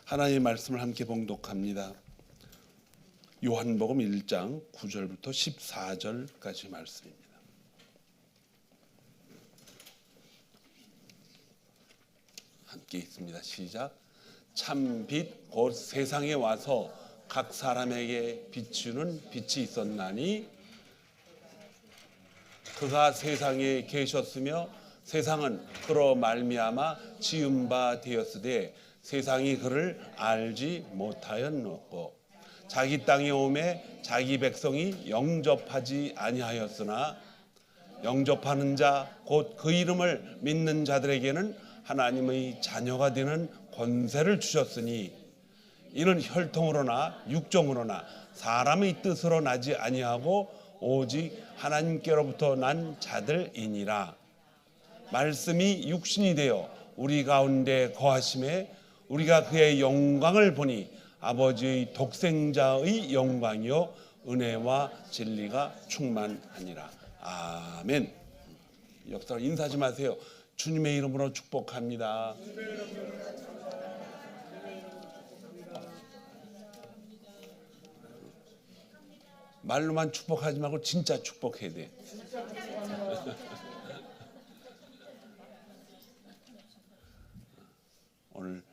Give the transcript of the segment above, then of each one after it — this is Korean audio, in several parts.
하나님의 말씀을 함께 봉독합니다. 요한복음 1장 9절부터 14절까지 말씀입니다. 함께 있습니다. 시작. 참 빛 곧 세상에 와서 각 사람에게 비추는 빛이 있었나니 그가 세상에 계셨으며 세상은 그로 말미암아 지은 바 되었으되 세상이 그를 알지 못하였노고 자기 땅에 오매 자기 백성이 영접하지 아니하였으나 영접하는 자 곧 그 이름을 믿는 자들에게는 하나님의 자녀가 되는 권세를 주셨으니 이는 혈통으로나 육정으로나 사람의 뜻으로 나지 아니하고 오직 하나님께로부터 난 자들이니라. 말씀이 육신이 되어 우리 가운데 거하심에 우리가 그의 영광을 보니 아버지의 독생자의 영광이요 은혜와 진리가 충만하니라. 아멘. 옆사람 인사 좀 하세요. 주님의 이름으로 축복합니다. 말로만 축복하지 말고 진짜 축복해야 돼. 오늘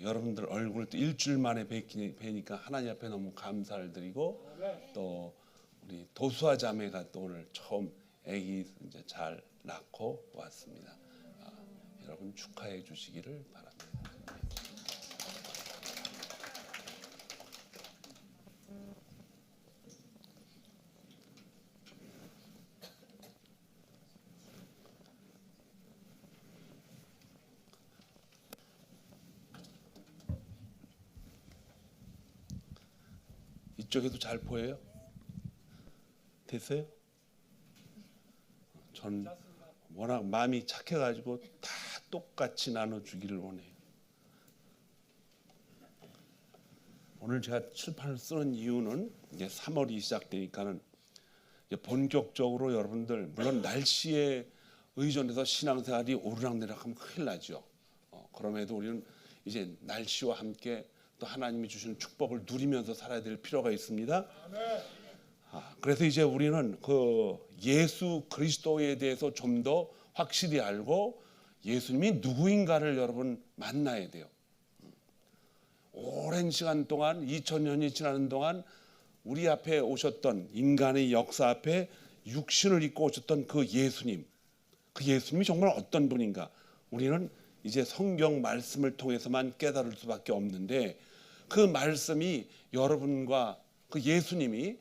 여러분들 얼굴 또 일주일 만에 뵈니까 하나님 앞에 너무 감사를 드리고 또 우리 도수아 자매가 또 오늘 처음 아기 이제 잘 낳고 왔습니다. 여러분 축하해 주시기를 바랍니다. 이쪽에도 잘 보여요? 됐어요? 전 워낙 마음이 착해가지고 다 똑같이 나눠주기를 원해요. 오늘 제가 칠판을 쓰는 이유는 이제 3월이 시작되니까는 이제 본격적으로 여러분들 물론 날씨에 의존해서 신앙생활이 오르락내리락하면 큰일 나죠. 그럼에도 우리는 이제 날씨와 함께 또 하나님이 주시는 축복을 누리면서 살아야 될 필요가 있습니다. 그래서 이제 우리는 그 예수 그리스도에 대해서 좀 더 확실히 알고 예수님이 누구인가를 여러분 만나야 돼요. 오랜 시간 동안 2000년이 지나는 동안 우리 앞에 오셨던 인간의 역사 앞에 육신을 입고 오셨던 그 예수님, 그 예수님이 정말 어떤 분인가 우리는 이제 성경 말씀을 통해서만 깨달을 수밖에 없는데 그 말씀이 여러분과 그 예수님이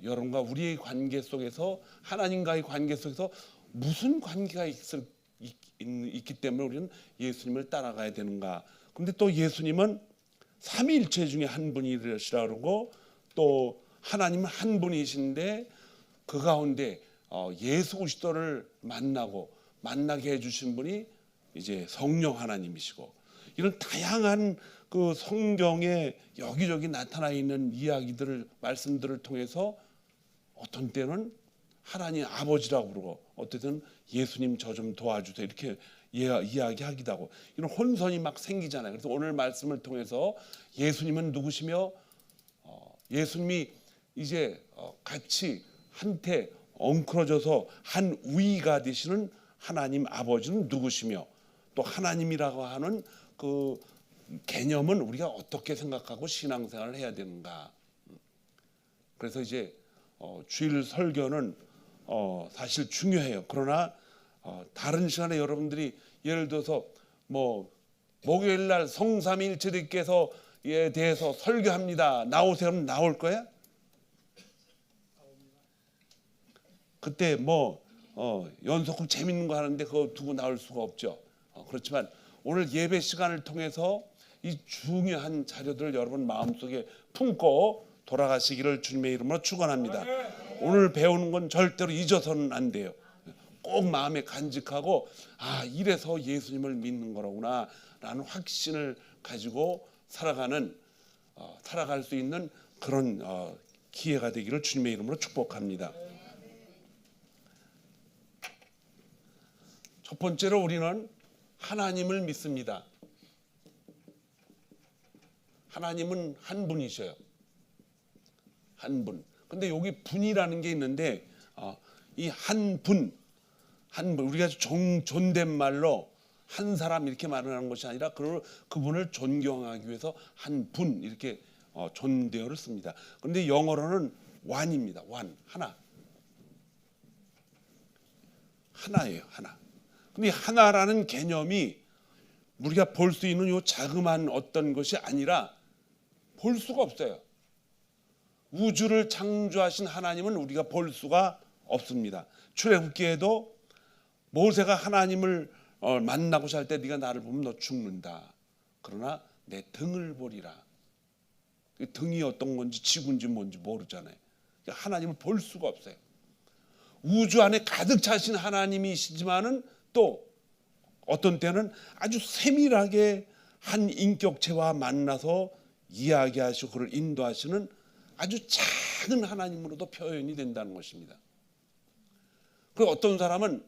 여러분과 우리의 관계 속에서 하나님과의 관계 속에서 무슨 관계가 있기 때문에 우리는 예수님을 따라가야 되는가. 그런데 또 예수님은 삼위일체 중에 한 분이시라 그러고 또 하나님은 한 분이신데 그 가운데 예수 그리스도를 만나게 해주신 분이 이제 성령 하나님이시고 이런 다양한 그 성경에 여기저기 나타나 있는 이야기들을 말씀들을 통해서 어떤 때는 하나님 아버지라고 부르고 어떤 때는 예수님 저 좀 도와주세요 이렇게 이야기하기도 하고 이런 혼선이 막 생기잖아요. 그래서 오늘 말씀을 통해서 예수님은 누구시며 예수님이 이제 같이 한테 엉클어져서 한 우위가 되시는 하나님 아버지는 누구시며 또 하나님이라고 하는 그 개념은 우리가 어떻게 생각하고 신앙생활을 해야 되는가. 그래서 이제 주일 설교는 사실 중요해요. 그러나 다른 시간에 여러분들이 예를 들어서 뭐 목요일 날 성삼일체들께서에 대해서 설교합니다. 나오세요. 하면 나올 거야? 그때 뭐 연속극 재밌는 거 하는데 그거 두고 나올 수가 없죠. 그렇지만 오늘 예배 시간을 통해서 이 중요한 자료들을 여러분 마음속에 품고 돌아가시기를 주님의 이름으로 축원합니다. 오늘 배우는 건 절대로 잊어서는 안 돼요. 꼭 마음에 간직하고 이래서 예수님을 믿는 거로구나 라는 확신을 가지고 살아갈 수 있는 그런 기회가 되기를 주님의 이름으로 축복합니다. 첫 번째로 우리는 하나님을 믿습니다. 하나님은 한 분이셔요. 한 분. 근데 여기 분이라는 게 있는데 이 한 분, 우리가 존댓말로 한 사람 이렇게 말하는 것이 아니라 그분을 존경하기 위해서 한 분 이렇게 존대어를 씁니다. 그런데 영어로는 one입니다. one, 하나예요. 하나. 근데 하나라는 개념이 우리가 볼 수 있는 요 자그마한 어떤 것이 아니라 볼 수가 없어요. 우주를 창조하신 하나님은 우리가 볼 수가 없습니다. 출애굽기에도 모세가 하나님을 만나고자 할 때 네가 나를 보면 너 죽는다. 그러나 내 등을 보리라. 등이 어떤 건지 지구인지 뭔지 모르잖아요. 하나님을 볼 수가 없어요. 우주 안에 가득 차신 하나님이시지만은 또 어떤 때는 아주 세밀하게 한 인격체와 만나서 이야기하시고 그를 인도하시는 아주 작은 하나님으로도 표현이 된다는 것입니다. 그리고 어떤 사람은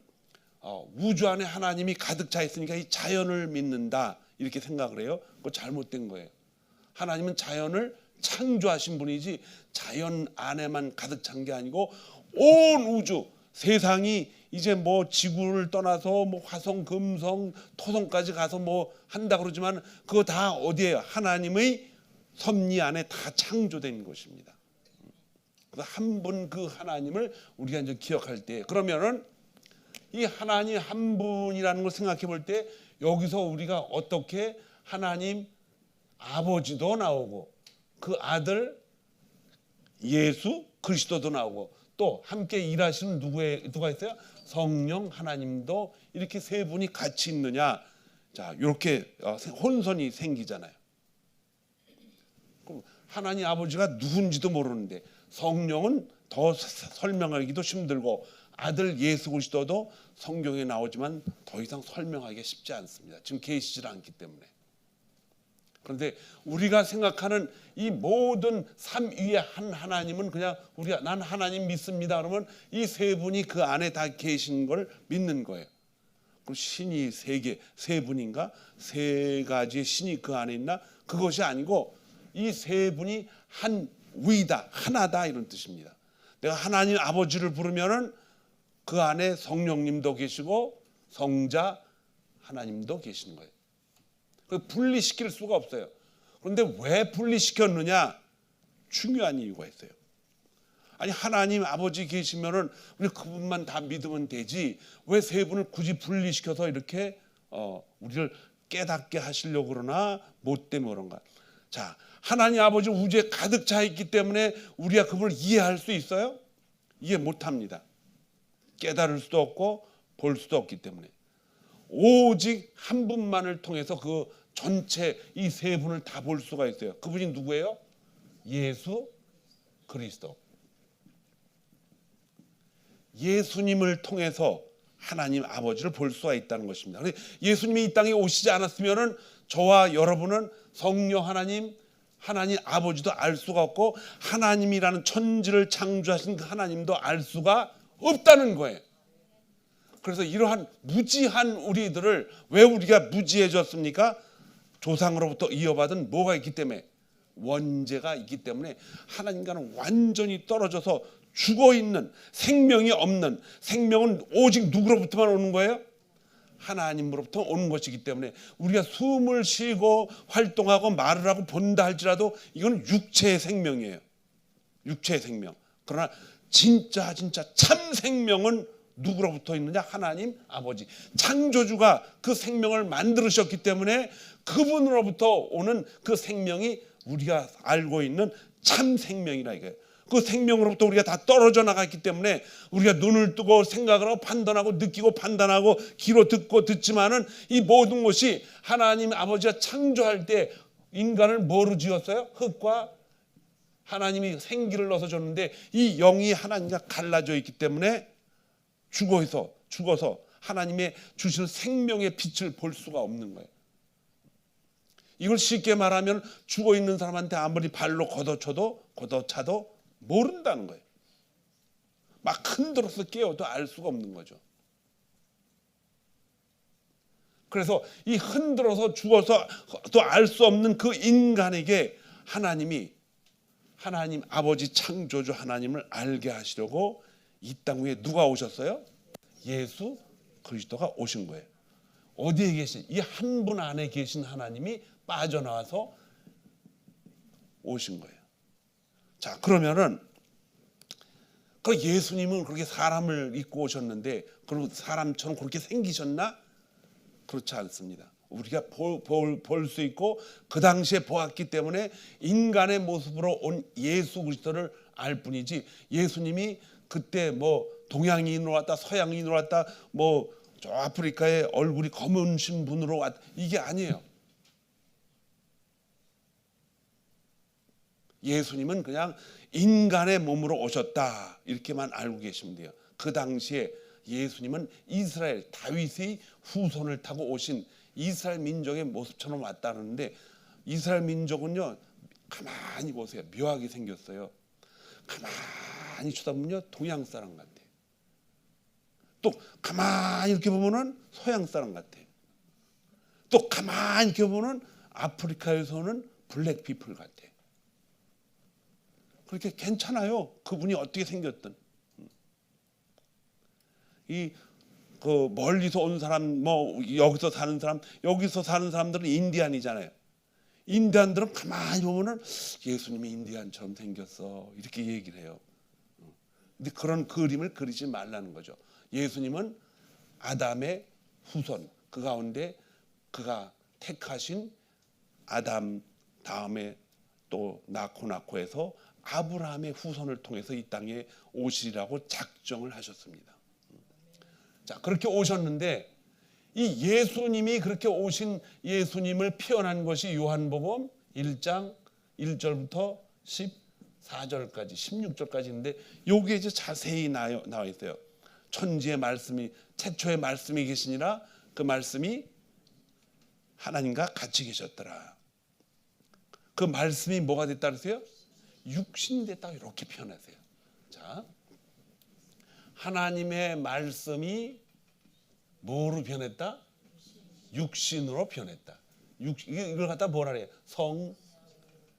우주 안에 하나님이 가득 차 있으니까 이 자연을 믿는다 이렇게 생각을 해요. 그거 잘못된 거예요. 하나님은 자연을 창조하신 분이지 자연 안에만 가득 찬 게 아니고 온 우주 세상이 이제 뭐 지구를 떠나서 뭐 화성, 금성, 토성까지 가서 뭐 한다 그러지만 그거 다 어디에요? 하나님의 섭리 안에 다 창조된 것입니다. 그래서 한 분 그 하나님을 우리가 이제 기억할 때 그러면은 이 하나님 한 분이라는 걸 생각해 볼 때 여기서 우리가 어떻게 하나님 아버지도 나오고 그 아들 예수 그리스도도 나오고 또 함께 일하시는 누가 있어요? 성령 하나님도 이렇게 세 분이 같이 있느냐? 자, 이렇게 혼선이 생기잖아요. 그럼 하나님 아버지가 누군지도 모르는데 성령은 더 설명하기도 힘들고 아들 예수 그리스도도 성경에 나오지만 더 이상 설명하기가 쉽지 않습니다. 지금 계시질 않기 때문에. 그런데 우리가 생각하는 이 모든 삼위의 한 하나님은 그냥 우리가 난 하나님 믿습니다 그러면 이 세 분이 그 안에 다 계신 걸 믿는 거예요. 그럼 신이 세 분인가? 세 가지의 신이 그 안에 있나? 그것이 아니고 이 세 분이 한 위다, 하나다 이런 뜻입니다. 내가 하나님 아버지를 부르면은 그 안에 성령님도 계시고 성자 하나님도 계시는 거예요. 분리시킬 수가 없어요. 그런데 왜 분리시켰느냐? 중요한 이유가 있어요. 아니 하나님 아버지 계시면은 우리 그분만 다 믿으면 되지 왜 세 분을 굳이 분리시켜서 이렇게 우리를 깨닫게 하시려고 그러나 뭐 때문에 그런가? 자, 하나님 아버지 우주에 가득 차 있기 때문에 우리가 그분을 이해할 수 있어요? 이해 못합니다. 깨달을 수도 없고 볼 수도 없기 때문에 오직 한 분만을 통해서 그 전체 이 세 분을 다 볼 수가 있어요. 그분이 누구예요? 예수 그리스도. 예수님을 통해서 하나님 아버지를 볼 수가 있다는 것입니다. 예수님이 이 땅에 오시지 않았으면은 저와 여러분은 성령 하나님 아버지도 알 수가 없고 하나님이라는 천지를 창조하신 그 하나님도 알 수가 없다는 거예요. 그래서 이러한 무지한 우리들을 왜 우리가 무지해졌습니까? 조상으로부터 이어받은 뭐가 있기 때문에 원죄가 있기 때문에 하나님과는 완전히 떨어져서 죽어있는 생명이 없는 생명은 오직 누구로부터만 오는 거예요? 하나님으로부터 오는 것이기 때문에 우리가 숨을 쉬고 활동하고 말을 하고 본다 할지라도 이건 육체의 생명이에요. 육체의 생명. 그러나 진짜 참 생명은 누구로부터 있느냐? 하나님 아버지 창조주가 그 생명을 만들으셨기 때문에 그분으로부터 오는 그 생명이 우리가 알고 있는 참 생명이라 이거예요. 그 생명으로부터 우리가 다 떨어져 나갔기 때문에 우리가 눈을 뜨고 생각을 하고 판단하고 느끼고 판단하고 귀로 듣고 듣지만은 이 모든 것이 하나님 아버지가 창조할 때 인간을 뭐로 지었어요? 흙과 하나님이 생기를 넣어서 줬는데 이 영이 하나님과 갈라져 있기 때문에 죽어서 하나님의 주시는 생명의 빛을 볼 수가 없는 거예요. 이걸 쉽게 말하면 죽어 있는 사람한테 아무리 발로 걷어차도 모른다는 거예요. 막 흔들어서 깨워도 알 수가 없는 거죠. 그래서 이 흔들어서 죽어서 또 알 수 없는 그 인간에게 하나님 아버지 창조주 하나님을 알게 하시려고 이 땅 위에 누가 오셨어요? 예수 그리스도가 오신 거예요. 어디에 계신 이 한 분 안에 계신 하나님이 빠져나와서 오신 거예요. 자, 그러면은 그 예수님은 그렇게 사람을 입고 오셨는데 그리고 사람처럼 그렇게 생기셨나? 그렇지 않습니다. 우리가 볼 수 있고 그 당시에 보았기 때문에 인간의 모습으로 온 예수 그리스도를 알 뿐이지, 예수님이 그때 뭐 동양인으로 왔다 서양인으로 왔다 뭐 저 아프리카에 얼굴이 검으신 분으로 왔다 이게 아니에요. 예수님은 그냥 인간의 몸으로 오셨다 이렇게만 알고 계시면 돼요. 그 당시에 예수님은 이스라엘 다윗의 후손을 타고 오신 이스라엘 민족의 모습처럼 왔다는데, 이스라엘 민족은요 가만히 보세요. 묘하게 생겼어요. 가만히 쳐다보면요 동양 사람 같아. 또 가만히 이렇게 보면은 서양 사람 같아. 또 가만히 이렇게 보면은 아프리카에서는 블랙 피플 같아. 그렇게 괜찮아요. 그분이 어떻게 생겼든. 그 멀리서 온 사람, 뭐 여기서 사는 사람들은 인디안이잖아요. 인디안들은 가만히 보면은 예수님이 인디안처럼 생겼어 이렇게 얘기를 해요. 근데 그런 그림을 그리지 말라는 거죠. 예수님은 아담의 후손, 그 가운데 그가 택하신 아담 다음에 또 낳고 해서 아브라함의 후손을 통해서 이 땅에 오시리라고 작정을 하셨습니다. 자, 그렇게 오셨는데 이 예수님이 그렇게 오신 예수님을 표현한 것이 요한복음 1장 1절부터 14절까지 16절까지 있는데 여기에 이제 자세히 나와 있어요. 천지의 말씀이 태초에 말씀이 계시니라 그 말씀이 하나님과 같이 계셨더라. 그 말씀이 뭐가 됐다 그랬어요? 육신이 됐다 이렇게 표현하세요. 자, 하나님의 말씀이 뭐로 변했다? 육신으로 변했다. 이걸 갖다 뭐라 그래요?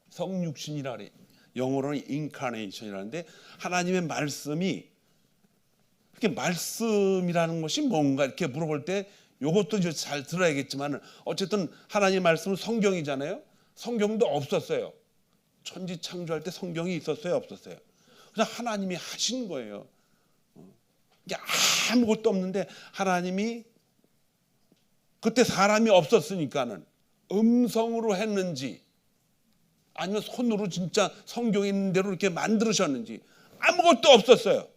성육신이라 그래요. 영어로는 incarnation이라는데 하나님의 말씀이, 이렇게 말씀이라는 것이 뭔가 이렇게 물어볼 때 이것도 이제 잘 들어야겠지만 어쨌든 하나님의 말씀은 성경이잖아요. 성경도 없었어요. 천지 창조할 때 성경이 있었어요, 없었어요? 그냥 하나님이 하신 거예요. 이게 아무것도 없는데 하나님이 그때 사람이 없었으니까는 음성으로 했는지 아니면 손으로 진짜 성경에 있는 대로 이렇게 만들으셨는지 아무것도 없었어요.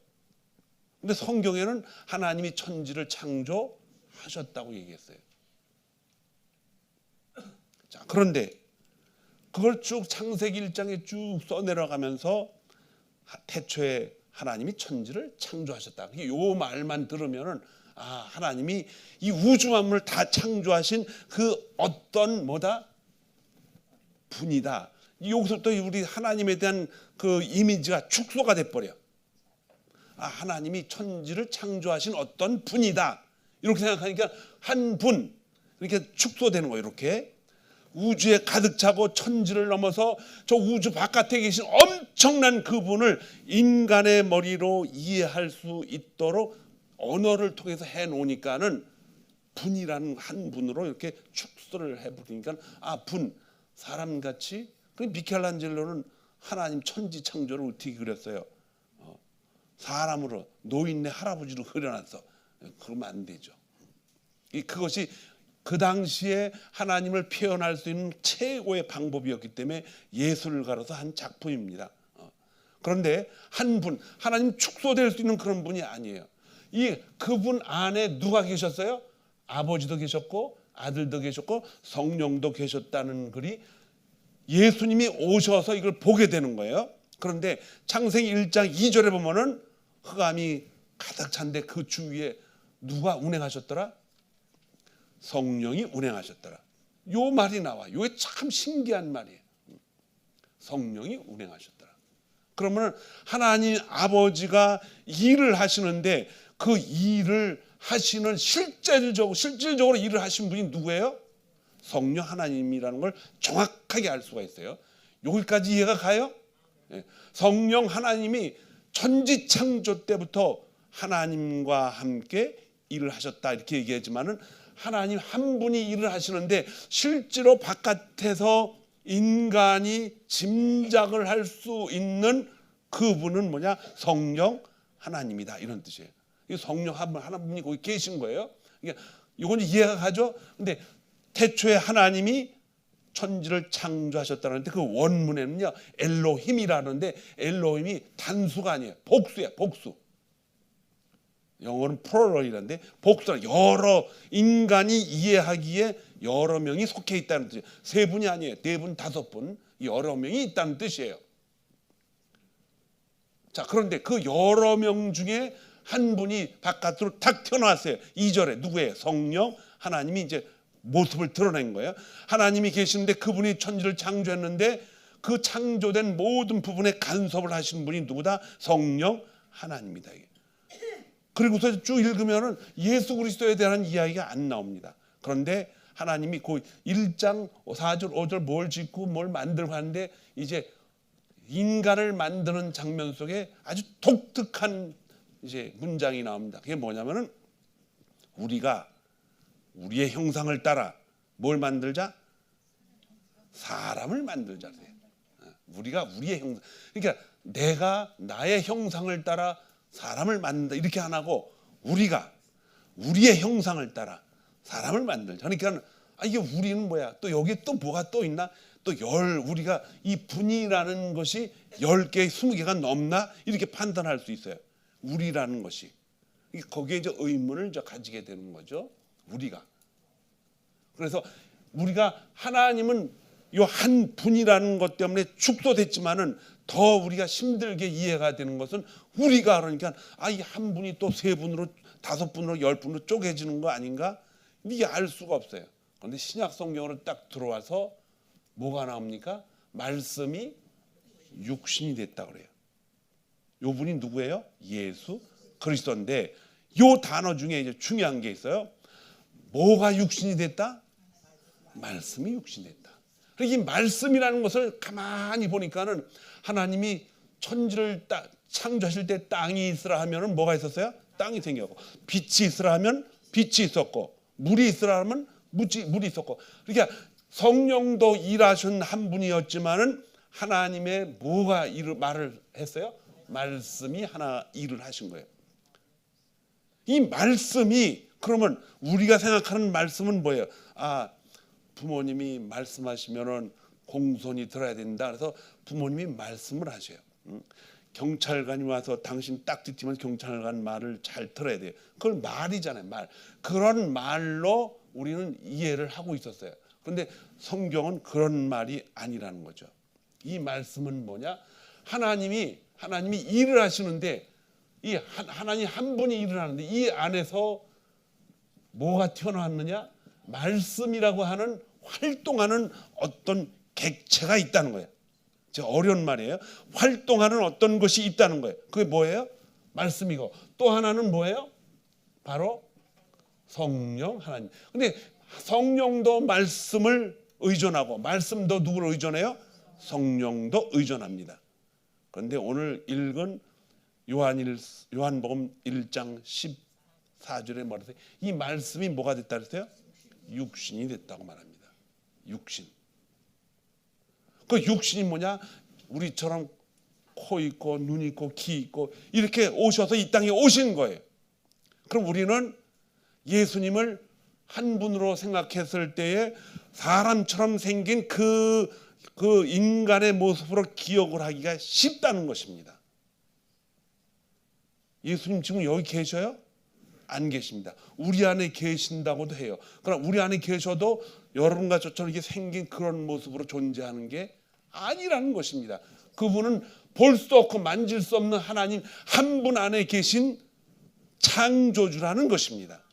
근데 성경에는 하나님이 천지를 창조하셨다고 얘기했어요. 자, 그런데 그걸 쭉 창세기 1장에 쭉 써내려가면서 태초에 하나님이 천지를 창조하셨다. 이 말만 들으면은 하나님이 이 우주 만물을 다 창조하신 그 어떤 분이다. 여기서부터 우리 하나님에 대한 그 이미지가 축소가 돼 버려. 하나님이 천지를 창조하신 어떤 분이다. 이렇게 생각하니까 한 분 이렇게 축소되는 거예요. 이렇게 우주에 가득 차고 천지를 넘어서 저 우주 바깥에 계신 엄청난 그분을 인간의 머리로 이해할 수 있도록 언어를 통해서 해놓으니까는 분이라는 한 분으로 이렇게 축소를 해버리니까 분, 사람같이. 미켈란젤로는 하나님 천지 창조를 어떻게 그렸어요? 사람으로 노인네 할아버지로 그려놨어. 그러면 안 되죠. 그것이 그 당시에 하나님을 표현할 수 있는 최고의 방법이었기 때문에 예술을 가려서 한 작품입니다. 그런데 한 분, 하나님 축소될 수 있는 그런 분이 아니에요. 그분 안에 누가 계셨어요? 아버지도 계셨고 아들도 계셨고 성령도 계셨다는 글이 예수님이 오셔서 이걸 보게 되는 거예요. 그런데 창세기 1장 2절에 보면은 흑암이 가득 찬데 그 주위에 누가 운행하셨더라? 성령이 운행하셨더라. 요 말이 나와. 요게 참 신기한 말이에요. 성령이 운행하셨더라. 그러면 하나님 아버지가 일을 하시는데 그 일을 하시는 실질적으로 일을 하신 분이 누구예요? 성령 하나님이라는 걸 정확하게 알 수가 있어요. 여기까지 이해가 가요? 성령 하나님이 천지창조 때부터 하나님과 함께 일을 하셨다 이렇게 얘기하지만은 하나님 한 분이 일을 하시는데 실제로 바깥에서 인간이 짐작을 할 수 있는 그분은 뭐냐? 성령 하나님이다 이런 뜻이에요. 성령 하나님이 거기 계신 거예요. 이건 이해가 가죠? 근데 태초에 하나님이 천지를 창조하셨다는데 그 원문에는요 엘로힘이라는데 엘로힘이 단수가 아니에요. 복수야, 복수. 영어는 플러럴이란데 복수라 여러 인간이 이해하기에 여러 명이 속해 있다는 뜻이에요. 세 분이 아니에요. 네 분, 다섯 분 여러 명이 있다는 뜻이에요. 자, 그런데 그 여러 명 중에 한 분이 바깥으로 탁 튀어나왔어요. 2절에 누구예요? 성령 하나님이 이제 모습을 드러낸 거예요. 하나님이 계시는데 그분이 천지를 창조했는데 그 창조된 모든 부분에 간섭을 하신 분이 누구다? 성령 하나님이다. 그리고서 쭉 읽으면은 예수 그리스도에 대한 이야기가 안 나옵니다. 그런데 하나님이 그 1장 4절 5절 뭘 짓고 뭘 만들고 하는데 이제 인간을 만드는 장면 속에 아주 독특한 이제 문장이 나옵니다. 그게 뭐냐면은 우리가 우리의 형상을 따라 뭘 만들자? 사람을 만들자. 우리가 우리의 형상. 그러니까 내가 나의 형상을 따라 사람을 만든다 이렇게 안 하고 우리가 우리의 형상을 따라 사람을 만들자. 그러니까 이게 우리는 뭐야? 또 여기 또 뭐가 또 있나? 또 우리가 이 분이라는 것이 10개, 20개가 넘나? 이렇게 판단할 수 있어요. 우리라는 것이. 거기에 이제 의문을 이제 가지게 되는 거죠. 우리가. 그래서 우리가 하나님은 이 한 분이라는 것 때문에 축소됐지만은 더 우리가 힘들게 이해가 되는 것은 우리가 그러니까 이 한 분이 또 세 분으로 다섯 분으로 열 분으로 쪼개지는 거 아닌가? 이게 알 수가 없어요. 그런데 신약 성경으로 딱 들어와서 뭐가 나옵니까? 말씀이 육신이 됐다 그래요. 요 분이 누구예요? 예수 그리스도인데 요 단어 중에 이제 중요한 게 있어요. 뭐가 육신이 됐다? 말씀이 육신이 됐다. 이 말씀이라는 것을 가만히 보니까는 하나님이 천지를 창조하실 때 땅이 있으라 하면은 뭐가 있었어요? 땅이 생겼고 빛이 있으라 하면 빛이 있었고 물이 있으라 하면 물이 있었고 그러니까 성령도 일하신 한 분이었지만은 하나님의 뭐가 말을 했어요? 말씀이 하나 일을 하신 거예요. 이 말씀이 그러면 우리가 생각하는 말씀은 뭐예요? 부모님이 말씀하시면은 공손히 들어야 된다. 그래서 부모님이 말씀을 하셔요. 경찰관이 와서 당신 딱 듣지만 경찰관 말을 잘 들어야 돼요. 그걸 말이잖아요. 말. 그런 말로 우리는 이해를 하고 있었어요. 그런데 성경은 그런 말이 아니라는 거죠. 이 말씀은 뭐냐? 하나님이 일을 하시는데 이 하나님 한 분이 일을 하는데 이 안에서 뭐가 튀어나왔느냐? 말씀이라고 하는 활동하는 어떤 객체가 있다는 거예요. 어려운 말이에요. 활동하는 어떤 것이 있다는 거예요. 그게 뭐예요? 말씀이고 또 하나는 뭐예요? 바로 성령 하나님. 근데 성령도 말씀을 의존하고 말씀도 누구를 의존해요? 성령도 의존합니다. 그런데 오늘 읽은 요한복음 1장 14절에 말해서 이 말씀이 뭐가 됐다 그랬어요? 육신이 됐다고 말합니다. 육신. 그 육신이 뭐냐? 우리처럼 코 있고 눈 있고 귀 있고 이렇게 오셔서 이 땅에 오신 거예요. 그럼 우리는 예수님을 한 분으로 생각했을 때에 사람처럼 생긴 그 인간의 모습으로 기억을 하기가 쉽다는 것입니다. 예수님 지금 여기 계셔요? 안 계십니다. 우리 안에 계신다고도 해요. 그러나 우리 안에 계셔도 여러분과 저처럼 이렇게 생긴 그런 모습으로 존재하는 게 아니라는 것입니다. 그분은 볼 수도 없고 만질 수 없는 하나님 한 분 안에 계신 창조주라는 것입니다.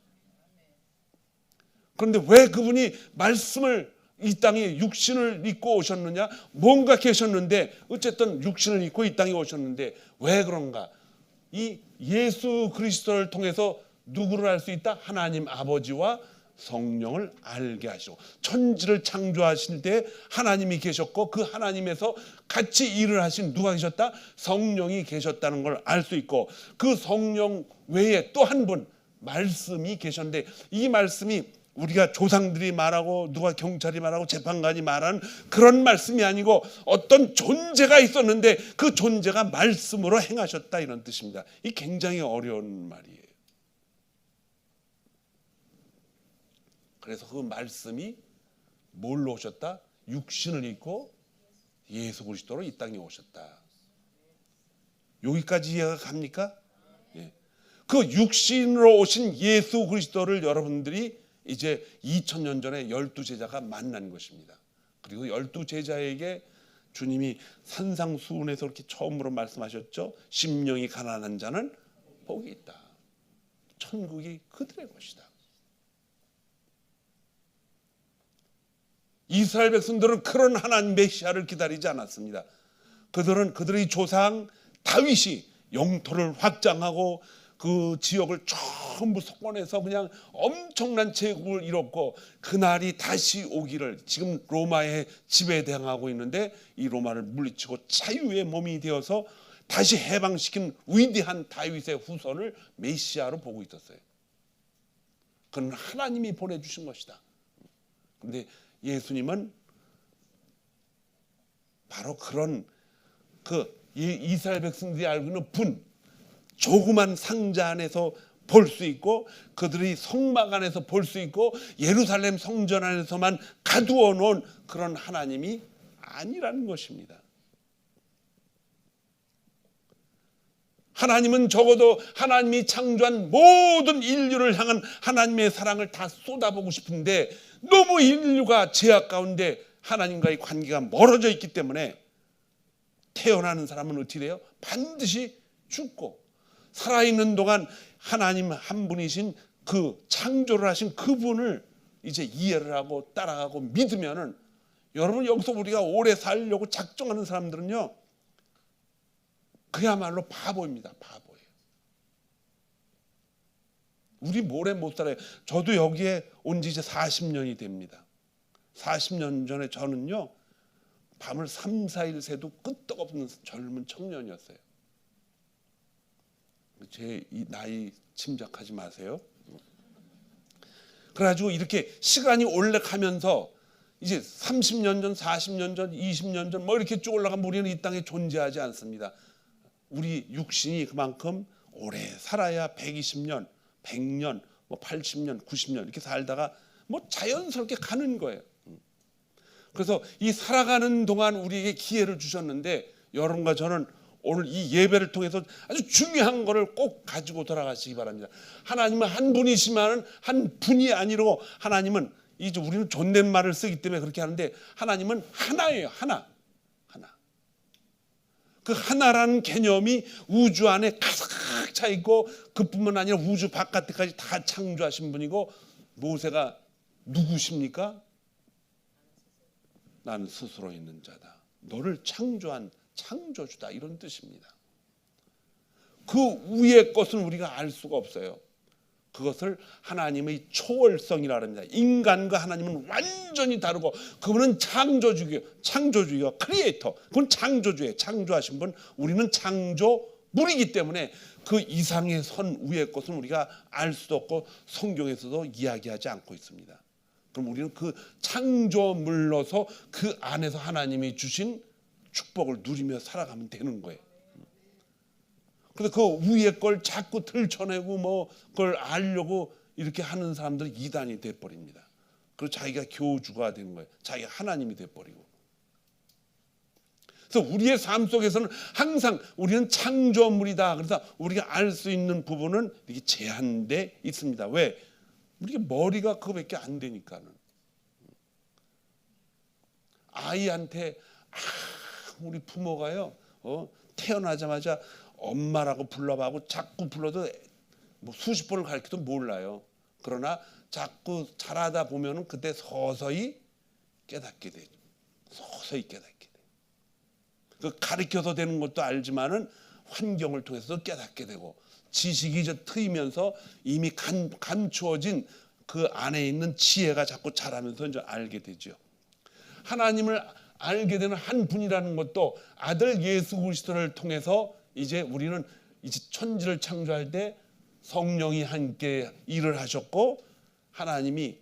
그런데 왜 그분이 말씀을 이 땅에 육신을 입고 오셨느냐? 뭔가 계셨는데 어쨌든 육신을 입고 이 땅에 오셨는데 왜 그런가? 이 예수 그리스도를 통해서 누구를 알 수 있다? 하나님 아버지와 성령을 알게 하시고, 천지를 창조하실 때 하나님이 계셨고 그 하나님에서 같이 일을 하신 누가 계셨다? 성령이 계셨다는 걸 알 수 있고, 그 성령 외에 또 한 분 말씀이 계셨는데, 이 말씀이 우리가 조상들이 말하고 누가 경찰이 말하고 재판관이 말하는 그런 말씀이 아니고 어떤 존재가 있었는데 그 존재가 말씀으로 행하셨다, 이런 뜻입니다. 이 굉장히 어려운 말이에요. 그래서 그 말씀이 뭘로 오셨다? 육신을 입고 예수 그리스도로 이 땅에 오셨다. 여기까지 이해가 갑니까? 예. 그 육신으로 오신 예수 그리스도를 여러분들이 이제 2000년 전에 12제자가 만난 것입니다. 그리고 12제자에게 주님이 산상수훈에서 그렇게 처음으로 말씀하셨죠. 심령이 가난한 자는 복이 있다. 천국이 그들의 것이다. 이스라엘 백성들은 그런 하나님 메시아를 기다리지 않았습니다. 그들의 조상 다윗이 영토를 확장하고 그 지역을 전부 석권해서 그냥 엄청난 제국을 이뤘고, 그날이 다시 오기를, 지금 로마의 지배당하고 있는데 이 로마를 물리치고 자유의 몸이 되어서 다시 해방시킨 위대한 다윗의 후손을 메시아로 보고 있었어요. 그는 하나님이 보내주신 것이다. 그런데 예수님은 바로 그런 이스라엘 백성들이 알고 있는 분, 조그만 상자 안에서 볼 수 있고 그들이 성막 안에서 볼 수 있고 예루살렘 성전 안에서만 가두어 놓은 그런 하나님이 아니라는 것입니다. 하나님은 적어도 하나님이 창조한 모든 인류를 향한 하나님의 사랑을 다 쏟아보고 싶은데, 너무 인류가 죄악 가운데 하나님과의 관계가 멀어져 있기 때문에 태어나는 사람은 어떻게 돼요? 반드시 죽고, 살아있는 동안 하나님 한 분이신 그 창조를 하신 그분을 이제 이해를 하고 따라가고 믿으면은, 여러분 여기서 우리가 오래 살려고 작정하는 사람들은요 그야말로 바보입니다. 바보예요. 우리 모래 못 살아요. 저도 여기에 온 지 이제 40년이 됩니다. 40년 전에 저는요 밤을 3, 4일 새도 끄떡없는 젊은 청년이었어요. 제 이 나이 짐작하지 마세요. 그래가지고 이렇게 시간이 오래 가면서 이제 30년 전, 40년 전, 20년 전 뭐 이렇게 쭉 올라가면 우리는 이 땅에 존재하지 않습니다. 우리 육신이 그만큼 오래 살아야 120년, 100년, 뭐 80년, 90년 이렇게 살다가 뭐 자연스럽게 가는 거예요. 그래서 이 살아가는 동안 우리에게 기회를 주셨는데, 여러분과 저는 오늘 이 예배를 통해서 아주 중요한 거를 꼭 가지고 돌아가시기 바랍니다. 하나님은 한 분이시만 한 분이 아니고, 하나님은 이제 우리는 존댓말을 쓰기 때문에 그렇게 하는데, 하나님은 하나예요. 하나. 그 하나라는 개념이 우주 안에 가득 차 있고, 그뿐만 아니라 우주 바깥에까지 다 창조하신 분이고, 모세가 누구십니까? 나는 스스로 있는 자다. 너를 창조한 창조주다, 이런 뜻입니다. 그 위의 것은 우리가 알 수가 없어요. 그것을 하나님의 초월성이라 합니다. 인간과 하나님은 완전히 다르고, 그분은 창조주의요, 크리에이터. 그건 창조주예요. 창조하신 분. 우리는 창조물이기 때문에 그 이상의 선 위의 것은 우리가 알 수도 없고 성경에서도 이야기하지 않고 있습니다. 그럼 우리는 그 창조물로서 그 안에서 하나님이 주신 축복을 누리며 살아가면 되는 거예요. 그래서 그 위에 걸 자꾸 들춰내고 뭐 그걸 알려고 이렇게 하는 사람들은 이단이 돼버립니다. 그리고 자기가 교주가 되는 거예요. 자기가 하나님이 돼버리고. 그래서 우리의 삶 속에서는 항상 우리는 창조물이다. 그래서 우리가 알 수 있는 부분은 이렇게 제한돼 있습니다. 왜? 우리가 머리가 그거밖에 안 되니까는. 아이한테 우리 부모가요 태어나자마자 엄마라고 불러봐고 자꾸 불러도 뭐 수십 번을 가르쳐도 몰라요. 그러나 자꾸 자라다 보면은 그때 서서히 깨닫게 되죠. 서서히 깨닫게 돼요. 그 가르쳐서 되는 것도 알지만은 환경을 통해서도 깨닫게 되고, 지식이 트이면서 이미 감추어진 그 안에 있는 지혜가 자꾸 자라면서 이제 알게 되죠. 하나님을 알게 되는 한 분이라는 것도 아들 예수 그리스도를 통해서 이제 우리는 이제 천지를 창조할 때 성령이 함께 일을 하셨고 하나님이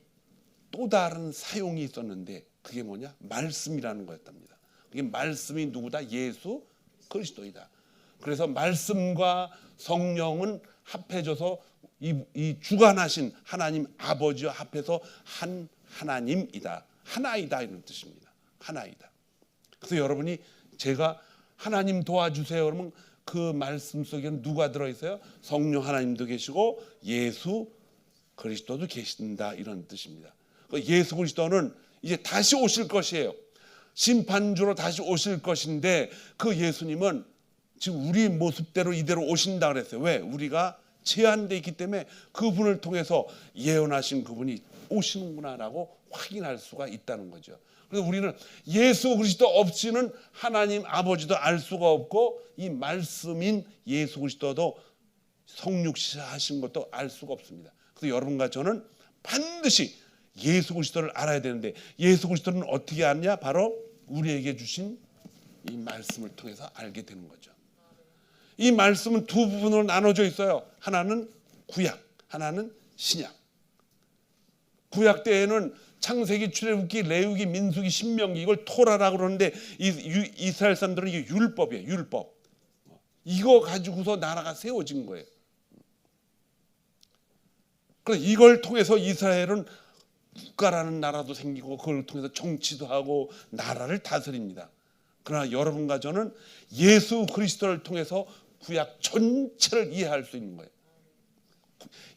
또 다른 사용이 있었는데 그게 뭐냐? 말씀이라는 거였답니다. 그게 말씀이 누구다? 예수 그리스도이다. 그래서 말씀과 성령은 합해져서 이 주관하신 하나님 아버지와 합해서 한 하나님이다. 하나이다 이런 뜻입니다. 하나이다. 그래서 여러분이 제가 하나님 도와주세요 그러면 그 말씀 속에는 누가 들어있어요? 성령 하나님도 계시고 예수 그리스도도 계신다 이런 뜻입니다. 예수 그리스도는 이제 다시 오실 것이에요. 심판주로 다시 오실 것인데 그 예수님은 지금 우리 모습대로 이대로 오신다 그랬어요. 왜? 우리가 제한되어 있기 때문에 그분을 통해서 예언하신 그분이 오시는구나라고 확인할 수가 있다는 거죠. 그래서 우리는 예수 그리스도 없이는 하나님 아버지도 알 수가 없고 이 말씀인 예수 그리스도도 성육신하신 것도 알 수가 없습니다. 그래서 여러분과 저는 반드시 예수 그리스도를 알아야 되는데 예수 그리스도는 어떻게 아느냐? 바로 우리에게 주신 이 말씀을 통해서 알게 되는 거죠. 이 말씀은 두 부분으로 나눠져 있어요. 하나는 구약, 하나는 신약. 구약 때에는 창세기, 출애굽기, 레위기, 민수기, 신명기 이걸 토라라고 그러는데 이스라엘 사람들은 이게 율법이에요. 율법. 이거 가지고서 나라가 세워진 거예요. 그래서 이걸 통해서 이스라엘은 국가라는 나라도 생기고 그걸 통해서 정치도 하고 나라를 다스립니다. 그러나 여러분과 저는 예수 그리스도를 통해서 구약 전체를 이해할 수 있는 거예요.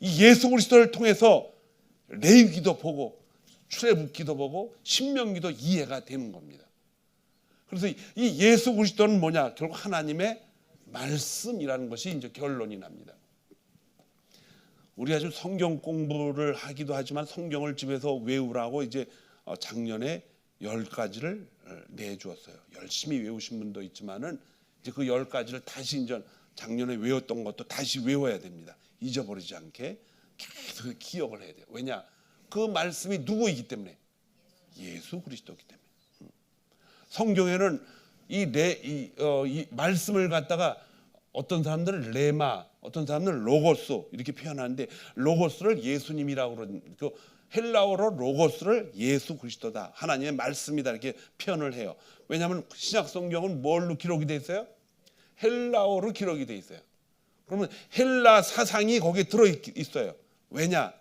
이 예수 그리스도를 통해서 레위기도 보고 출애굽기도 보고 신명기도 이해가 되는 겁니다. 그래서 이 예수 그리스도는 뭐냐? 결국 하나님의 말씀이라는 것이 이제 결론이 납니다. 우리가 지금 성경 공부를 하기도 하지만 성경을 집에서 외우라고 이제 작년에 10가지를 내주었어요. 열심히 외우신 분도 있지만은 이제 그 10가지를 다시 이제 작년에 외웠던 것도 다시 외워야 됩니다. 잊어버리지 않게 계속 기억을 해야 돼요. 왜냐? 그 말씀이 누구이기 때문에 예수 그리스도이기 때문에. 성경에는 이 말씀을 갖다가 어떤 사람들은 레마, 어떤 사람들은 로고스 이렇게 표현하는데 로고스를 예수님이라고 그러는 그 헬라어로 로고스를 예수 그리스도다. 하나님의 말씀이다 이렇게 표현을 해요. 왜냐하면 신약 성경은 뭘로 기록이 돼 있어요? 헬라어로 기록이 돼 있어요. 그러면 헬라 사상이 거기에 들어 있어요. 왜냐?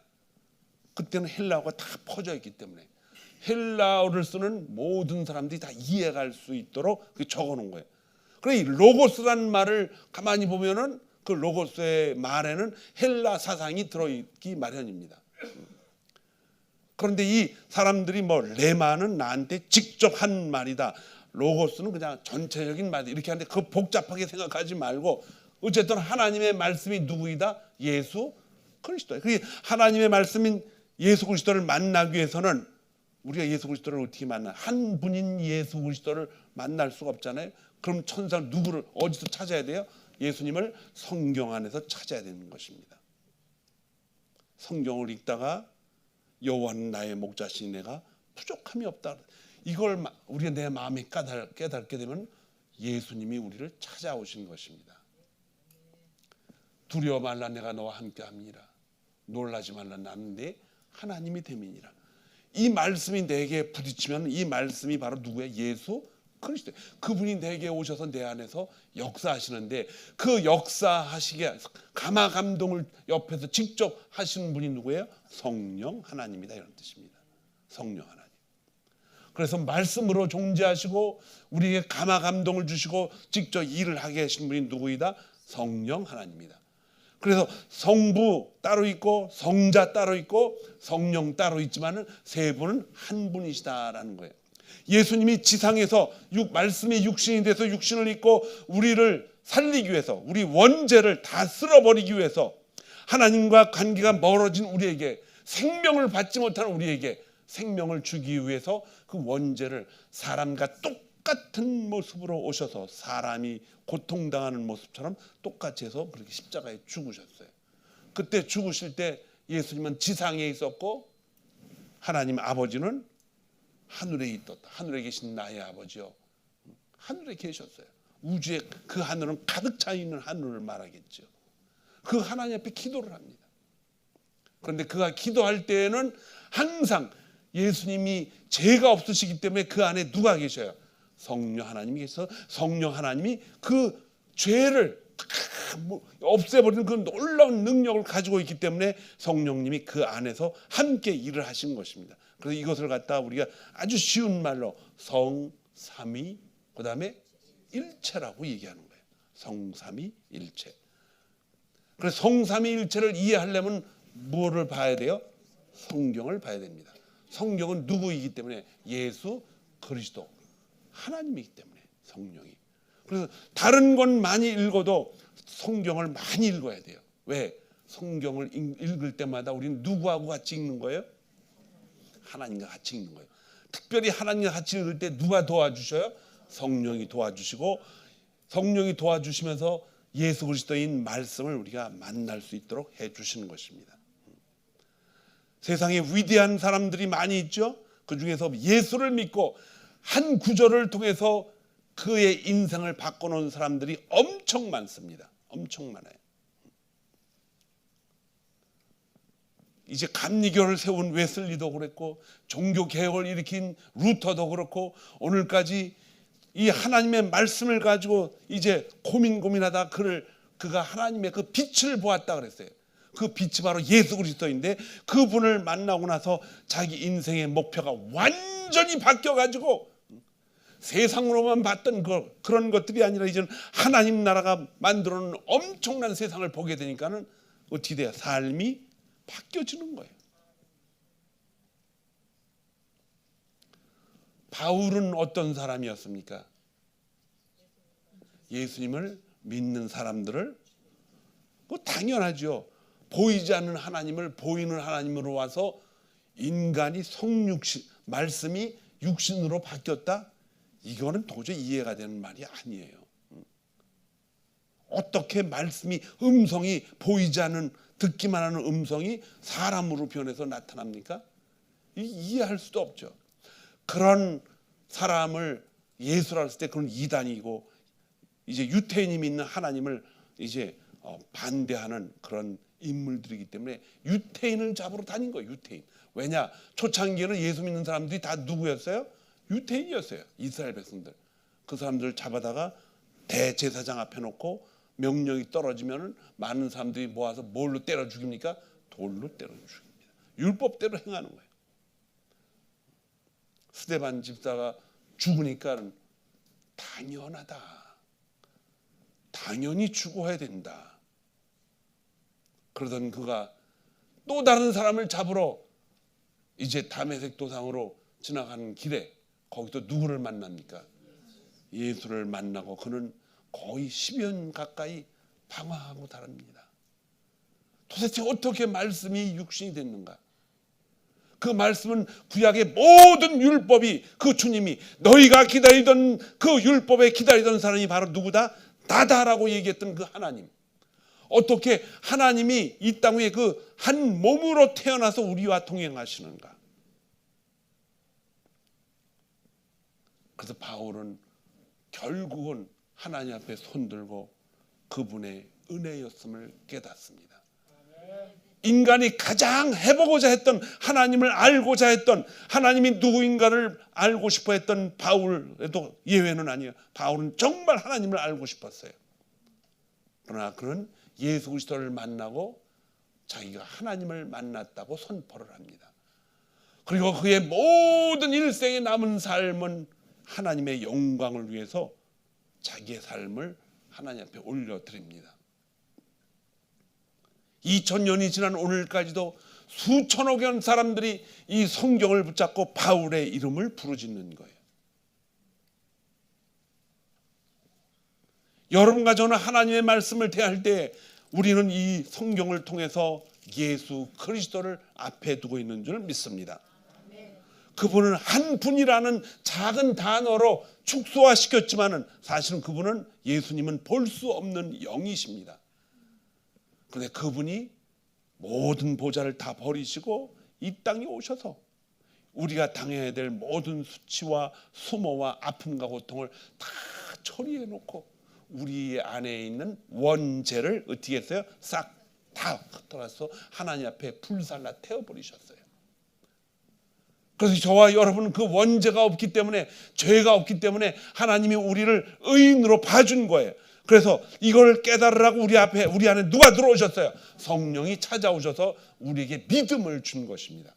그때는 헬라어가 다 퍼져 있기 때문에 헬라어를 쓰는 모든 사람들이 다 이해할 수 있도록 적어 놓은 거예요. 그래 이 로고스라는 말을 가만히 보면은 그 로고스의 말에는 헬라 사상이 들어있기 마련입니다. 그런데 이 사람들이 뭐 레마는 나한테 직접 한 말이다. 로고스는 그냥 전체적인 말이다. 이렇게 하는데 그거 복잡하게 생각하지 말고 어쨌든 하나님의 말씀이 누구이다? 예수 그리스도. 그게 하나님의 말씀인 예수 그리스도를 만나기 위해서는 우리가 예수 그리스도를 어떻게 만나? 한 분인 예수 그리스도를 만날 수가 없잖아요. 그럼 천사 누구를 어디서 찾아야 돼요? 예수님을 성경 안에서 찾아야 되는 것입니다. 성경을 읽다가 여호와는 나의 목자시니 내가 부족함이 없다. 이걸 우리가 내 마음에 깨닫게 되면 예수님이 우리를 찾아오신 것입니다. 두려워 말라 내가 너와 함께합니다. 놀라지 말라 나는 네 하나님이 됨이니라. 이 말씀이 내게 부딪히면 이 말씀이 바로 누구예요? 예수 그리스도. 그분이 내게 오셔서 내 안에서 역사하시는데 그 역사하시게 감화 감동을 옆에서 직접 하시는 분이 누구예요? 성령 하나님이다 이런 뜻입니다. 성령 하나님. 그래서 말씀으로 존재하시고 우리에게 감화 감동을 주시고 직접 일을 하게 하신 분이 누구이다? 성령 하나님이다. 그래서 성부 따로 있고 성자 따로 있고 성령 따로 있지만은 세 분은 한 분이시다라는 거예요. 예수님이 지상에서 말씀이 육신이 돼서 육신을 입고 우리를 살리기 위해서 우리 원죄를 다 쓸어버리기 위해서 하나님과 관계가 멀어진 우리에게 생명을 받지 못하는 우리에게 생명을 주기 위해서 그 원죄를 사람과 똑같은 모습으로 오셔서 사람이 고통당하는 모습처럼 똑같이 해서 그렇게 십자가에 죽으셨어요. 그때 죽으실 때 예수님은 지상에 있었고 하나님 아버지는 하늘에 있었다. 하늘에 계신 나의 아버지요, 하늘에 계셨어요. 우주에 그 하늘은 가득 차 있는 하늘을 말하겠죠. 그 하나님 앞에 기도를 합니다. 그런데 그가 기도할 때에는 항상 예수님이 죄가 없으시기 때문에 그 안에 누가 계셔요? 성령 하나님이 계셔서 성령 하나님이 그 죄를 없애버리는 그 놀라운 능력을 가지고 있기 때문에 성령님이 그 안에서 함께 일을 하신 것입니다. 그래서 이것을 갖다 우리가 아주 쉬운 말로 성삼위 그 다음에 일체라고 얘기하는 거예요. 성삼위일체. 그래서 성삼위일체를 이해하려면 뭐를 봐야 돼요? 성경을 봐야 됩니다. 성경은 누구이기 때문에? 예수 그리스도 하나님이기 때문에 성령이. 그래서 다른 건 많이 읽어도 성경을 많이 읽어야 돼요. 왜? 성경을 읽을 때마다 우리는 누구하고 같이 읽는 거예요? 하나님과 같이 읽는 거예요. 특별히 하나님과 같이 읽을 때 누가 도와주셔요? 성령이 도와주시고, 성령이 도와주시면서 예수 그리스도인 말씀을 우리가 만날 수 있도록 해주시는 것입니다. 세상에 위대한 사람들이 많이 있죠. 그 중에서 예수를 믿고 한 구절을 통해서 그의 인생을 바꿔놓은 사람들이 엄청 많습니다. 엄청 많아요. 이제 감리교를 세운 웨슬리도 그랬고, 종교개혁을 일으킨 루터도 그렇고, 오늘까지 이 하나님의 말씀을 가지고 이제 고민하다 그가 하나님의 그 빛을 보았다 그랬어요. 그 빛이 바로 예수 그리스도인데, 그분을 만나고 나서 자기 인생의 목표가 완전히 바뀌어가지고 세상으로만 봤던 그런 것들이 아니라 이제는 하나님 나라가 만들어 놓은 엄청난 세상을 보게 되니까는 어떻게 돼요? 삶이 바뀌어지는 거예요. 바울은 어떤 사람이었습니까? 예수님을 믿는 사람들을, 뭐 당연하죠. 보이지 않는 하나님을 보이는 하나님으로 와서 인간이 말씀이 육신으로 바뀌었다? 이거는 도저히 이해가 되는 말이 아니에요. 어떻게 음성이 보이지 않는, 듣기만 하는 음성이 사람으로 변해서 나타납니까? 이해할 수도 없죠. 그런 사람을 예수라 했을 때 그건 이단이고, 이제 유태인이 믿는 하나님을 이제 반대하는 그런 인물들이기 때문에 유태인을 잡으러 다닌 거예요. 유태인. 왜냐? 초창기에는 예수 믿는 사람들이 다 누구였어요? 유태인이었어요. 이스라엘 백성들. 그 사람들을 잡아다가 대제사장 앞에 놓고 명령이 떨어지면 많은 사람들이 모아서 뭘로 때려 죽입니까? 돌로 때려 죽입니다. 율법대로 행하는 거예요. 스데반 집사가 죽으니까 당연하다. 당연히 죽어야 된다. 그러던 그가 또 다른 사람을 잡으러 이제 다메섹 도상으로 지나가는 길에 거기서 누구를 만납니까? 예수를 만나고 그는 거의 10여 년 가까이 방황하고 다릅니다. 도대체 어떻게 말씀이 육신이 됐는가? 그 말씀은 구약의 모든 율법이, 그 주님이 너희가 기다리던 그 율법에 기다리던 사람이 바로 누구다? 나다라고 얘기했던 그 하나님. 어떻게 하나님이 이 땅 위에 그 한 몸으로 태어나서 우리와 동행하시는가? 그래서 바울은 결국은 하나님 앞에 손들고 그분의 은혜였음을 깨닫습니다. 인간이 가장 해보고자 했던, 하나님을 알고자 했던, 하나님이 누구인가를 알고 싶어 했던 바울에도 예외는 아니에요. 바울은 정말 하나님을 알고 싶었어요. 그러나 그는 예수 그리스도를 만나고 자기가 하나님을 만났다고 선포를 합니다. 그리고 그의 모든 일생에 남은 삶은 하나님의 영광을 위해서 자기의 삶을 하나님 앞에 올려드립니다. 2000년이 지난 오늘까지도 수천억 사람들이 이 성경을 붙잡고 바울의 이름을 부르짖는 거예요. 여러분과 저는 하나님의 말씀을 대할 때 우리는 이 성경을 통해서 예수 그리스도를 앞에 두고 있는 줄 믿습니다. 그분은 한 분이라는 작은 단어로 축소화시켰지만은 사실은 그분은 예수님은 볼 수 없는 영이십니다. 그런데 그분이 모든 보좌를 다 버리시고 이 땅에 오셔서 우리가 당해야 될 모든 수치와 수모와 아픔과 고통을 다 처리해 놓고 우리 안에 있는 원죄를 어떻게 했어요? 싹 다 흩어서 하나님 앞에 불살라 태워버리셨어요. 그래서 저와 여러분은 그 원죄가 없기 때문에, 죄가 없기 때문에 하나님이 우리를 의인으로 봐준 거예요. 그래서 이걸 깨달으라고 우리 안에 누가 들어오셨어요? 성령이 찾아오셔서 우리에게 믿음을 준 것입니다.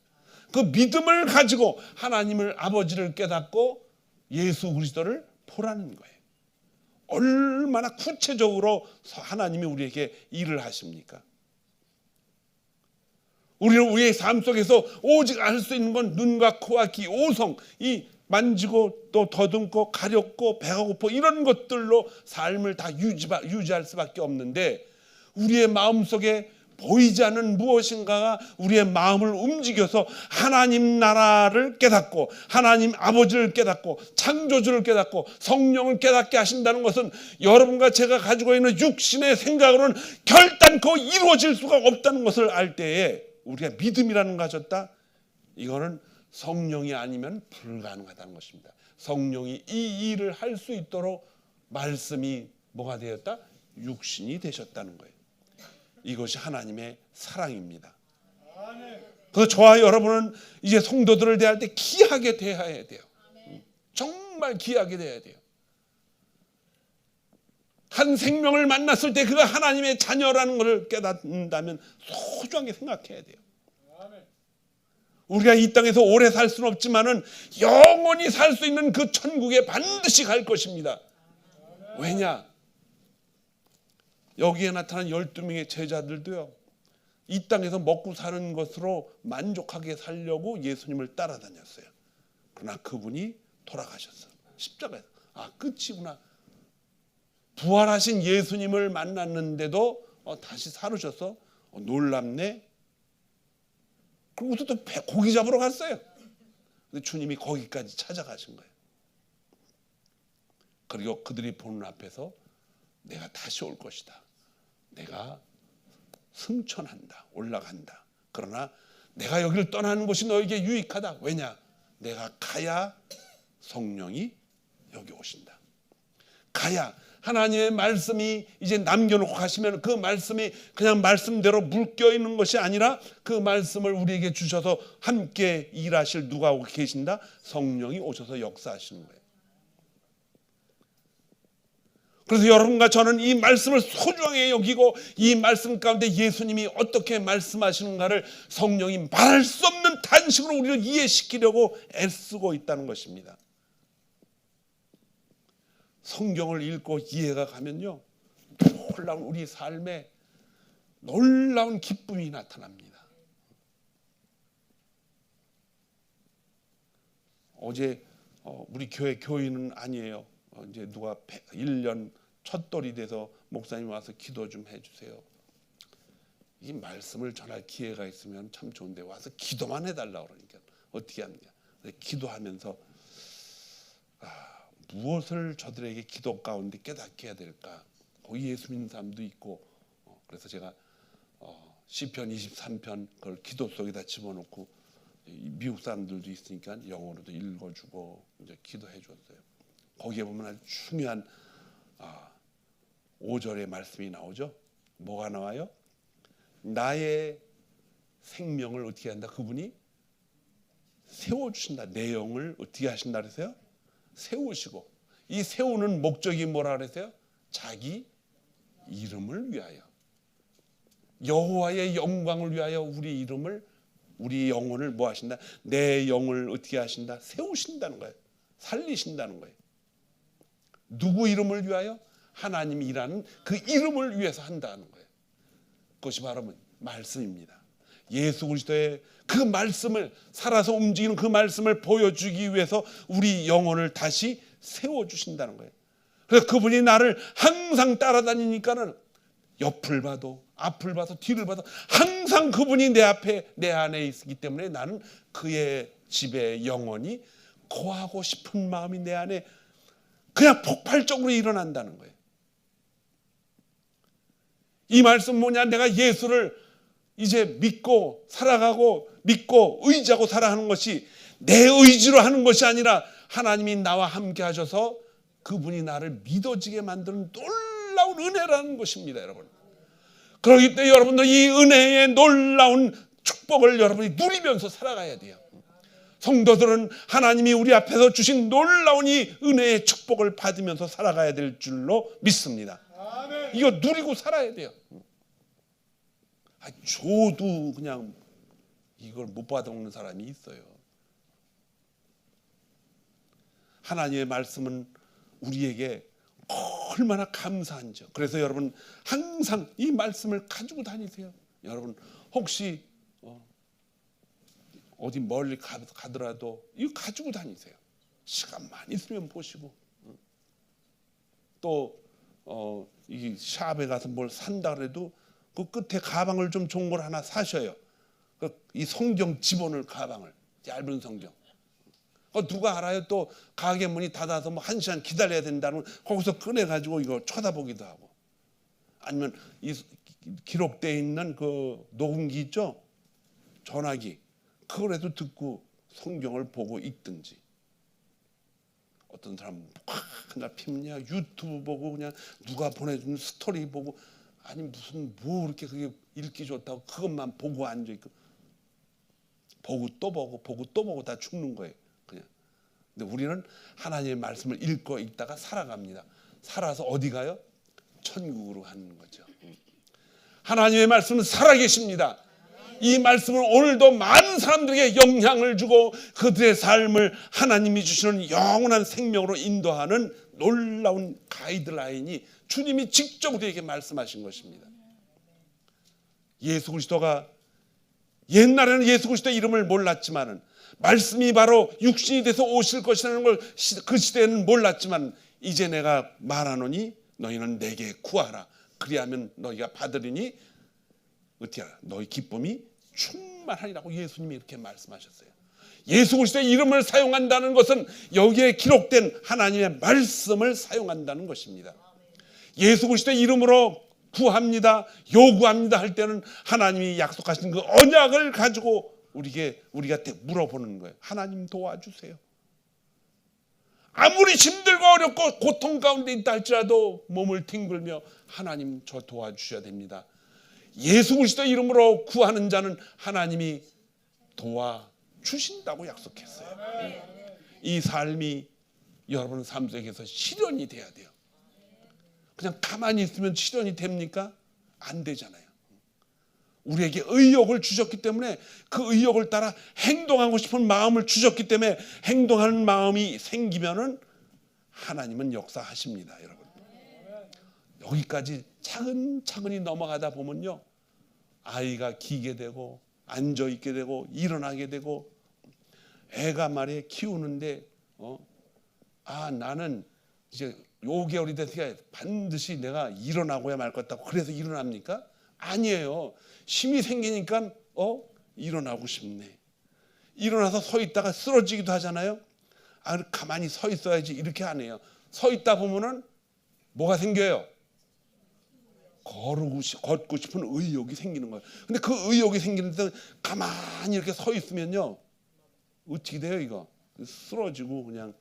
그 믿음을 가지고 하나님을, 아버지를 깨닫고 예수 그리스도를 보라는 거예요. 얼마나 구체적으로 하나님이 우리에게 일을 하십니까? 우리는 우리의 삶 속에서 오직 알 수 있는 건 눈과 코와 귀, 오성, 이 만지고 또 더듬고 가렵고 배가 고파 이런 것들로 삶을 다 유지할 수밖에 없는데, 우리의 마음속에 보이지 않는 무엇인가가 우리의 마음을 움직여서 하나님 나라를 깨닫고 하나님 아버지를 깨닫고 창조주를 깨닫고 성령을 깨닫게 하신다는 것은 여러분과 제가 가지고 있는 육신의 생각으로는 결단코 이루어질 수가 없다는 것을 알 때에 우리가 믿음이라는 걸 가졌다. 이거는 성령이 아니면 불가능하다는 것입니다. 성령이 이 일을 할 수 있도록 말씀이 뭐가 되었다? 육신이 되셨다는 거예요. 이것이 하나님의 사랑입니다. 그래서 저와 여러분은 이제 성도들을 대할 때 귀하게 대해야 돼요. 정말 귀하게 대해야 돼요. 한 생명을 만났을 때 그가 하나님의 자녀라는 것을 깨닫는다면 소중하게 생각해야 돼요. 우리가 이 땅에서 오래 살 수는 없지만은 영원히 살 수 있는 그 천국에 반드시 갈 것입니다. 왜냐? 여기에 나타난 12명의 제자들도요, 이 땅에서 먹고 사는 것으로 만족하게 살려고 예수님을 따라다녔어요. 그러나 그분이 돌아가셨어요. 십자가에서. 아, 끝이구나. 부활하신 예수님을 만났는데도 다시 살으셔서 놀랍네. 그리고 또 고기 잡으러 갔어요. 근데 주님이 거기까지 찾아가신 거예요. 그리고 그들이 보는 앞에서 내가 다시 올 것이다. 내가 승천한다. 올라간다. 그러나 내가 여기를 떠나는 것이 너에게 유익하다. 왜냐? 내가 가야 성령이 여기 오신다. 가야 하나님의 말씀이 이제 남겨놓고 가시면 그 말씀이 그냥 말씀대로 묶여 있는 것이 아니라 그 말씀을 우리에게 주셔서 함께 일하실 누가 오고 계신다? 성령이 오셔서 역사하시는 거예요. 그래서 여러분과 저는 이 말씀을 소중하게 여기고 이 말씀 가운데 예수님이 어떻게 말씀하시는가를 성령이 말할 수 없는 단식으로 우리를 이해시키려고 애쓰고 있다는 것입니다. 성경을 읽고 이해가 가면요, 놀라운 우리 삶에 놀라운 기쁨이 나타납니다. 어제 우리 교회 교인은 아니에요. 이제 누가 1년 첫돌이 돼서 목사님 와서 기도 좀 해주세요. 이 말씀을 전할 기회가 있으면 참 좋은데 와서 기도만 해달라고 그러니까 어떻게 합니까? 기도하면서 무엇을 저들에게 기도 가운데 깨닫게 해야 될까? 거기 예수 믿는 사람도 있고, 그래서 제가 시편 23편 그걸 기도 속에다 집어넣고 미국 사람들도 있으니까 영어로도 읽어주고 이제 기도해 줬어요. 거기에 보면 아주 중요한 5절의 말씀이 나오죠. 뭐가 나와요? 나의 생명을 어떻게 한다? 그분이 세워주신다. 내 영을 어떻게 하신다 그랬어요? 세우시고, 이 세우는 목적이 뭐라 그랬어요? 자기 이름을 위하여, 여호와의 영광을 위하여 우리 이름을, 우리 영혼을 뭐 하신다? 내 영을 어떻게 하신다? 세우신다는 거예요. 살리신다는 거예요. 누구 이름을 위하여? 하나님이라는 그 이름을 위해서 한다는 거예요. 그것이 바로 말씀입니다. 예수 그리스도의 그 말씀을, 살아서 움직이는 그 말씀을 보여주기 위해서 우리 영혼을 다시 세워주신다는 거예요. 그래서 그분이 나를 항상 따라다니니까는 옆을 봐도 앞을 봐도 뒤를 봐도 항상 그분이 내 앞에 내 안에 있기 때문에 나는 그의 집에 영원히 거하고 싶은 마음이 내 안에 그냥 폭발적으로 일어난다는 거예요. 이 말씀 뭐냐? 내가 예수를 이제 믿고 살아가고 믿고 의지하고 살아가는 것이 내 의지로 하는 것이 아니라 하나님이 나와 함께 하셔서 그분이 나를 믿어지게 만드는 놀라운 은혜라는 것입니다, 여러분. 그렇기 때문에 여러분도 이 은혜의 놀라운 축복을 여러분이 누리면서 살아가야 돼요. 성도들은 하나님이 우리 앞에서 주신 놀라운 이 은혜의 축복을 받으면서 살아가야 될 줄로 믿습니다. 아멘. 이거 누리고 살아야 돼요. 줘도 그냥 이걸 못 받아먹는 사람이 있어요. 하나님의 말씀은 우리에게 얼마나 감사한지요. 그래서 여러분 항상 이 말씀을 가지고 다니세요. 여러분 혹시 어디 멀리 가더라도 이거 가지고 다니세요. 시간만 있으면 보시고. 또 이 샵에 가서 뭘 산다 그래도 그 끝에 가방을 좀 좋은 걸 하나 사셔요. 이 성경 집어넣을 가방을, 얇은 성경. 누가 알아요? 또 가게 문이 닫아서 뭐 1시간 기다려야 된다는 거기서 꺼내가지고 이거 쳐다보기도 하고. 아니면 이 기록되어 있는 그 녹음기 있죠? 전화기. 그거라도 듣고 성경을 보고 읽든지. 어떤 사람은 그날 피면 유튜브 보고 그냥 누가 보내주는 스토리 보고 아니 무슨 뭐 그렇게 그게 읽기 좋다고 그것만 보고 앉아있고 보고 또 보고 보고 또 보고 다 죽는 거예요. 그냥. 근데 우리는 하나님의 말씀을 읽고 읽다가 살아갑니다. 살아서 어디 가요? 천국으로 가는 거죠. 하나님의 말씀은 살아계십니다. 이 말씀은 오늘도 많은 사람들에게 영향을 주고 그들의 삶을 하나님이 주시는 영원한 생명으로 인도하는 놀라운 가이드라인이 주님이 직접 우리에게 말씀하신 것입니다. 예수 그리스도가 옛날에는 예수 그리스도의 이름을 몰랐지만은 말씀이 바로 육신이 돼서 오실 것이라는 걸 그 시대에는 몰랐지만 이제 내가 말하노니 너희는 내게 구하라. 그리하면 너희가 받으리니 어떻게 하라? 너희 기쁨이 충만하리라고 예수님이 이렇게 말씀하셨어요. 예수 그리스도의 이름을 사용한다는 것은 여기에 기록된 하나님의 말씀을 사용한다는 것입니다. 예수 그리스도의 이름으로 구합니다, 요구합니다 할 때는 하나님이 약속하신 그 언약을 가지고 우리가 물어보는 거예요. 하나님 도와주세요. 아무리 힘들고 어렵고 고통 가운데 있다 할지라도 몸을 뒹굴며 하나님 저 도와주셔야 됩니다. 예수 그리스도 이름으로 구하는 자는 하나님이 도와주신다고 약속했어요. 이 삶이 여러분 삶 속에서 실현이 돼야 돼요. 그냥 가만히 있으면 실현이 됩니까? 안 되잖아요. 우리에게 의욕을 주셨기 때문에 그 의욕을 따라 행동하고 싶은 마음을 주셨기 때문에 행동하는 마음이 생기면은 하나님은 역사하십니다, 여러분. 여기까지 차근차근히 넘어가다 보면요, 아이가 기게 되고 앉아 있게 되고 일어나게 되고 애가 말이에요 키우는데 나는 이제 5개월이 돼서 반드시 내가 일어나고야 말 것 같다고 그래서 일어납니까? 아니에요. 힘이 생기니까 일어나고 싶네. 일어나서 서 있다가 쓰러지기도 하잖아요. 가만히 서 있어야지 이렇게 안 해요. 서 있다 보면은 뭐가 생겨요? 걷고 싶은 의욕이 생기는 거예요. 근데 그 의욕이 생기는데 가만히 이렇게 서 있으면요 어떻게 돼요? 이거 쓰러지고 그냥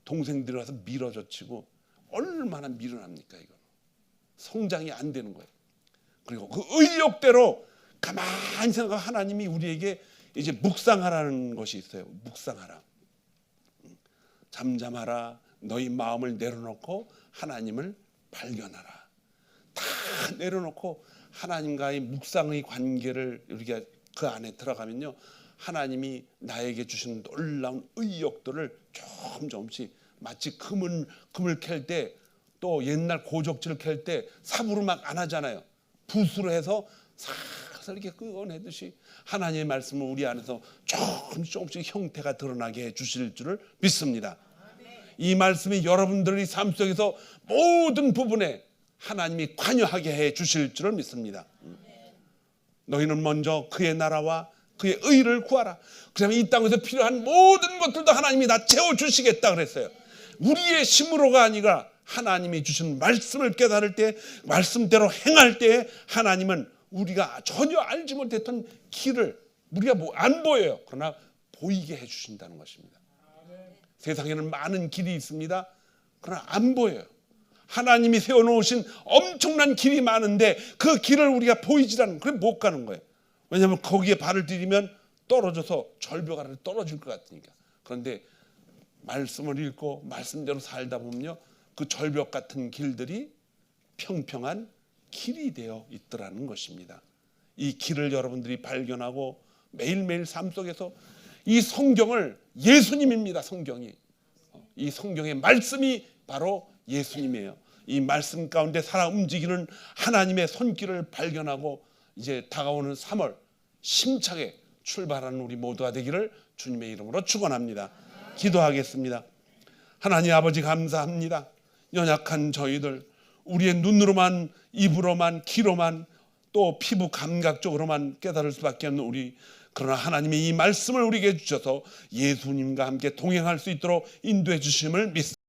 동생들이 와서 밀어젖히고 얼마나 미련합니까? 이거 성장이 안 되는 거예요. 그리고 그 의욕대로 가만히 생각하면 하나님이 우리에게 이제 묵상하라는 것이 있어요. 묵상하라. 잠잠하라. 너희 마음을 내려놓고 하나님을 발견하라. 다 내려놓고 하나님과의 묵상의 관계를 우리가 그 안에 들어가면요, 하나님이 나에게 주신 놀라운 의욕들을 조금씩 마치 금을 캘 때 또 옛날 고적지를 캘 때 삽으로 막 안 하잖아요. 붓으로 해서 살살 이렇게 끄어내듯이 하나님의 말씀을 우리 안에서 조금씩 형태가 드러나게 해 주실 줄을 믿습니다. 이 말씀이 여러분들의 삶 속에서 모든 부분에 하나님이 관여하게 해 주실 줄을 믿습니다. 너희는 먼저 그의 나라와 그의 의를 구하라. 그러면 이 땅에서 필요한 모든 것들도 하나님이 다 채워주시겠다 그랬어요. 우리의 힘으로가 아니라 하나님이 주신 말씀을 깨달을 때, 말씀대로 행할 때 하나님은 우리가 전혀 알지 못했던 길을 우리가 안 보여요. 그러나 보이게 해주신다는 것입니다. 세상에는 많은 길이 있습니다. 그러나 안 보여요. 하나님이 세워놓으신 엄청난 길이 많은데 그 길을 우리가 보이지 않는, 그래 못 가는 거예요. 왜냐하면 거기에 발을 디디면 떨어져서 절벽 아래로 떨어질 것 같으니까. 그런데 말씀을 읽고 말씀대로 살다 보면요, 그 절벽 같은 길들이 평평한 길이 되어 있더라는 것입니다. 이 길을 여러분들이 발견하고 매일매일 삶 속에서 이 성경을, 예수님입니다. 성경이, 이 성경의 말씀이 바로 예수님이에요. 이 말씀 가운데 살아 움직이는 하나님의 손길을 발견하고 이제 다가오는 3월 힘차게 출발하는 우리 모두가 되기를 주님의 이름으로 축원합니다. 기도하겠습니다. 하나님 아버지 감사합니다. 연약한 저희들, 우리의 눈으로만, 입으로만, 귀로만, 또 피부 감각적으로만 깨달을 수밖에 없는 우리, 그러나 하나님의 이 말씀을 우리에게 주셔서 예수님과 함께 동행할 수 있도록 인도해 주심을 믿습니다.